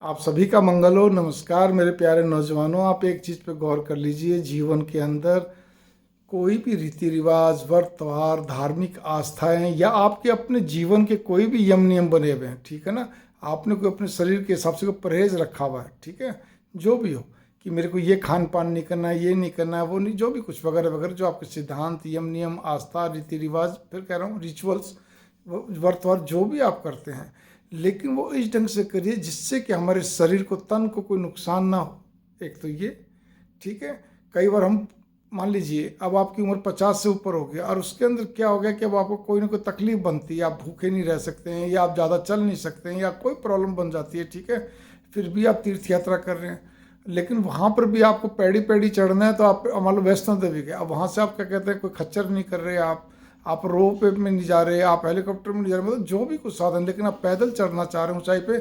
आप सभी का मंगल हो। नमस्कार मेरे प्यारे नौजवानों, आप एक चीज़ पे गौर कर लीजिए। जीवन के अंदर कोई भी रीति रिवाज, व्रत त्योहार, धार्मिक आस्थाएं या आपके अपने जीवन के कोई भी यम नियम बने हुए हैं, ठीक है ना। आपने कोई अपने शरीर के हिसाब से कोई परहेज रखा हुआ है, ठीक है, जो भी हो कि मेरे को ये खान पान नहीं करना है, ये नहीं करना है, वो नहीं, जो भी कुछ वगैरह वगैरह जो आपके सिद्धांत, यम नियम, आस्था, रीति रिवाज, फिर कह रहा हूँ रिचुअल्स, व्रत त्योहार जो भी आप करते हैं, लेकिन वो इस ढंग से करिए जिससे कि हमारे शरीर को, तन को कोई नुकसान ना हो। एक तो ये, ठीक है। कई बार हम मान लीजिए अब आपकी उम्र 50 से ऊपर हो गया और उसके अंदर क्या हो गया कि अब आपको कोई ना कोई तकलीफ बनती है, आप भूखे नहीं रह सकते हैं या आप ज़्यादा चल नहीं सकते हैं या कोई प्रॉब्लम बन जाती है, ठीक है। फिर भी आप तीर्थ यात्रा कर रहे हैं, लेकिन वहाँ पर भी आपको पैड़ी पैड़ी चढ़ना है, तो आप मान लो वैष्णो देवी गए, अब वहाँ से आप क्या कहते हैं, कोई खच्चर नहीं कर रहे आप रोप में नहीं जा रहे, आप हेलीकॉप्टर में नहीं जा रहे, मतलब जो भी कुछ साधन, लेकिन आप पैदल चढ़ना चाह रहे हैं ऊंचाई पे।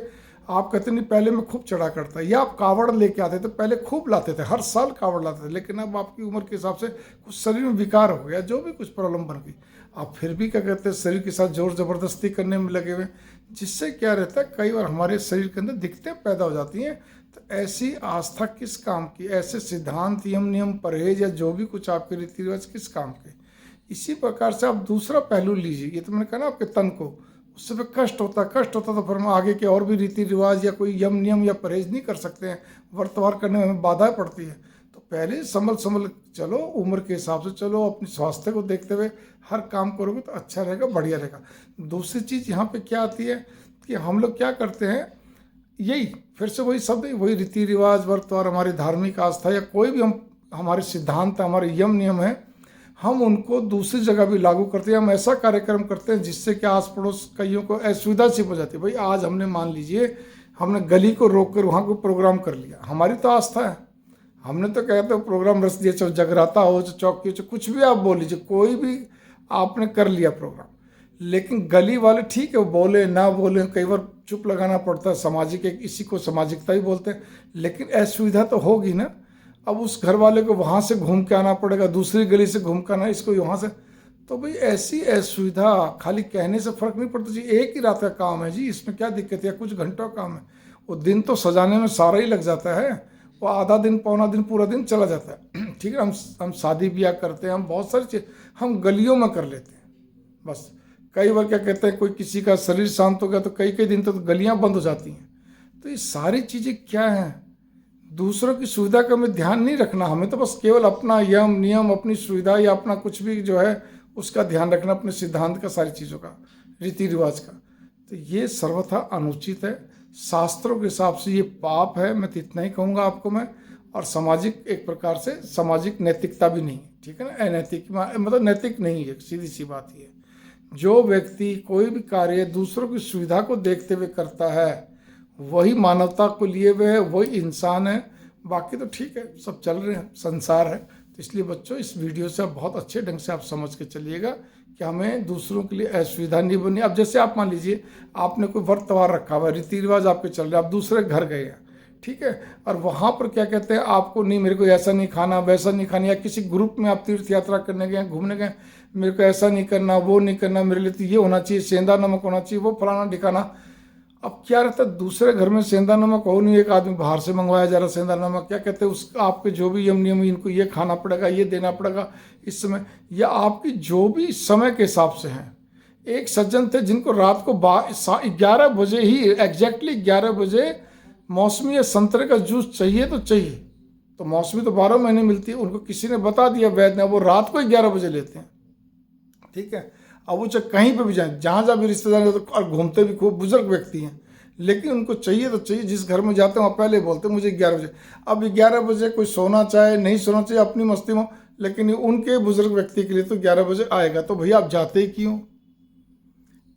आप कहते नहीं पहले मैं खूब चढ़ा करता, या आप कावड़ लेके आते थे, पहले खूब लाते थे, हर साल कावड़ लाते थे, लेकिन अब आपकी उम्र के हिसाब से कुछ शरीर में विकार हो गया, जो भी कुछ प्रॉब्लम बन गई, आप फिर भी क्या कहते हैं शरीर के साथ जोर जबरदस्ती करने में लगे हुए, जिससे क्या रहता है कई बार हमारे शरीर के अंदर दिक्कतें पैदा हो जाती हैं। तो ऐसी आस्था किस काम की, ऐसे सिद्धांत, यम नियम, परहेज या जो भी कुछ आपके रीति रिवाज किस काम के। इसी प्रकार से आप दूसरा पहलू लीजिए। ये तो मैंने कहा ना आपके तन को, उससे फिर कष्ट होता तो फिर हम आगे के और भी रीति रिवाज या कोई यम नियम या परहेज नहीं कर सकते हैं, व्रत त्योहार करने में हमें बाधाएं पड़ती है। तो पहले संभल चलो, उम्र के हिसाब से चलो, अपने स्वास्थ्य को देखते हुए हर काम करोगे तो अच्छा रहेगा, बढ़िया रहेगा। दूसरी चीज़ यहाँ पे क्या आती है कि हम लोग क्या करते हैं, यही फिर से वही शब्द, वही रीति रिवाज, व्रत त्योहार, हमारी धार्मिक आस्था या कोई भी हम हमारे सिद्धांत, हमारे यम नियम है, हम उनको दूसरी जगह भी लागू करते हैं। हम ऐसा कार्यक्रम करते हैं जिससे कि आस पड़ोस कईयों को असुविधा सी हो जाती है। भाई आज हमने मान लीजिए हमने गली को रोक कर वहाँ को प्रोग्राम कर लिया, हमारी तो आस्था है, हमने तो कहते हैं प्रोग्राम रच दिया, चाहे जगराता हो, चाहे चौकी हो, कुछ भी आप बोल लीजिए, कोई भी आपने कर लिया प्रोग्राम, लेकिन गली वाले ठीक है, वो बोले ना बोले, कई बार चुप लगाना पड़ता है, सामाजिक, एक इसी को सामाजिकता ही बोलते हैं, लेकिन असुविधा तो होगी ना। अब उस घर वाले को वहाँ से घूम के आना पड़ेगा, दूसरी गली से घूम के आना, इसको वहाँ से, तो भाई ऐसी असुविधा खाली कहने से फर्क नहीं पड़ता जी। एक ही रात का काम है जी, इसमें क्या दिक्कत है, कुछ घंटों का काम है, वो दिन तो सजाने में सारा ही लग जाता है, वो आधा दिन, पौना दिन, पूरा दिन चला जाता है, ठीक है। हम शादी ब्याह करते हैं, हम बहुत सारी चीज़ हम गलियों में कर लेते हैं बस। कई बार क्या कहते हैं, कोई किसी का शरीर शांत हो गया तो कई कई दिन तो गलियां बंद हो जाती हैं। तो ये सारी चीज़ें क्या हैं, दूसरों की सुविधा का हमें ध्यान नहीं रखना, हमें तो बस केवल अपना यम नियम, अपनी सुविधा या अपना कुछ भी जो है उसका ध्यान रखना, अपने सिद्धांत का, सारी चीज़ों का, रीति रिवाज का। तो ये सर्वथा अनुचित है, शास्त्रों के हिसाब से ये पाप है, मैं तो इतना ही कहूँगा आपको मैं। और सामाजिक, एक प्रकार से सामाजिक नैतिकता भी नहीं है, ठीक है ना। अनैतिक मतलब नैतिक नहीं है, सीधी सी बात ये। जो व्यक्ति कोई भी कार्य दूसरों की सुविधा को देखते हुए करता है, वही मानवता को लिए हुए है, वही इंसान है। बाकी तो ठीक है, सब चल रहे हैं, संसार है। तो इसलिए बच्चों, इस वीडियो से आप बहुत अच्छे ढंग से आप समझ के चलिएगा कि हमें दूसरों के लिए असुविधा नहीं बनी। अब जैसे आप मान लीजिए आपने कोई व्रत त्योहार रखा हुआ है, रीति रिवाज आपके चल रहे हैं, आप दूसरे घर गए हैं, ठीक है, और वहाँ पर क्या कहते हैं, आपको नहीं, मेरे को ऐसा नहीं खाना, वैसा नहीं खाना, या किसी ग्रुप में आप तीर्थ यात्रा करने गए, घूमने गए, मेरे को ऐसा नहीं करना, वो नहीं करना, मेरे लिए तो ये होना चाहिए, सेंधा नमक होना चाहिए, वो फलाना ठिकाना। अब क्या रहता है, दूसरे घर में सेंधा नमक हो नहीं, एक आदमी बाहर से मंगवाया जा रहा सेंधा नमक, क्या कहते हैं उसका, आपके जो भी यम नियम, इनको ये खाना पड़ेगा, ये देना पड़ेगा इस समय, या आपकी जो भी समय के हिसाब से हैं। एक सज्जन थे जिनको रात को 11 बजे ही, एग्जैक्टली 11 बजे मौसमी या संतरे का जूस चाहिए तो चाहिए। तो मौसमी तो 12 महीने मिलती है, उनको किसी ने बता दिया, वैद्य ने, वो रात को 11 बजे लेते हैं, ठीक है। अब वो चाहे कहीं पे भी जाए, जहाँ जहाँ भी रिश्तेदार, तो और घूमते भी खूब बुजुर्ग व्यक्ति हैं, लेकिन उनको चाहिए तो चाहिए, जिस घर में जाते हैं वहाँ पहले बोलते हैं मुझे 11 बजे। अब 11 बजे कोई सोना चाहे, नहीं सोना चाहिए, अपनी मस्ती में, लेकिन उनके बुजुर्ग व्यक्ति के लिए तो 11 बजे आएगा, तो भैया आप जाते ही क्यों।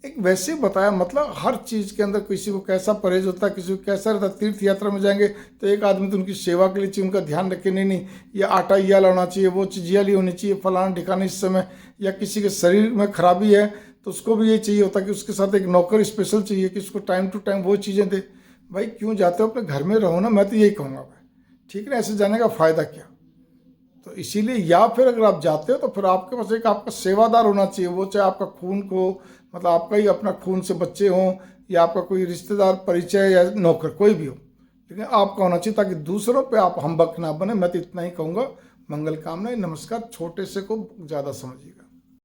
एक वैसे बताया, मतलब हर चीज़ के अंदर किसी को कैसा परहेज होता है, किसी को कैसा रहता है। तीर्थ यात्रा में जाएंगे तो एक आदमी तो उनकी सेवा के लिए चाहिए, उनका ध्यान रखे, नहीं ये आटा ये लाना चाहिए, वो चीज़ ये ली होनी चाहिए, फलाना ठिकाना इस समय, या किसी के शरीर में खराबी है तो उसको भी ये चाहिए होता है कि उसके साथ एक नौकर स्पेशल चाहिए कि उसको टाइम टू टाइम वो चीज़ें दे। भाई क्यों जाते हो, अपने घर में रहो ना, मैं तो यही कहूँगा भाई, ठीक है ना। ऐसे जाने का फ़ायदा क्या। तो इसीलिए, या फिर अगर आप जाते हो तो फिर आपके पास एक आपका सेवादार होना चाहिए, वो चाहे आपका खून को, मतलब आपका ही अपना खून से बच्चे हों, या आपका कोई रिश्तेदार, परिचय या नौकर, कोई भी हो, लेकिन आपका होना चाहिए ताकि दूसरों पे आप हम्बक ना बने। मैं तो इतना ही कहूँगा। मंगल कामनाएं, नमस्कार। छोटे से को ज़्यादा समझिएगा।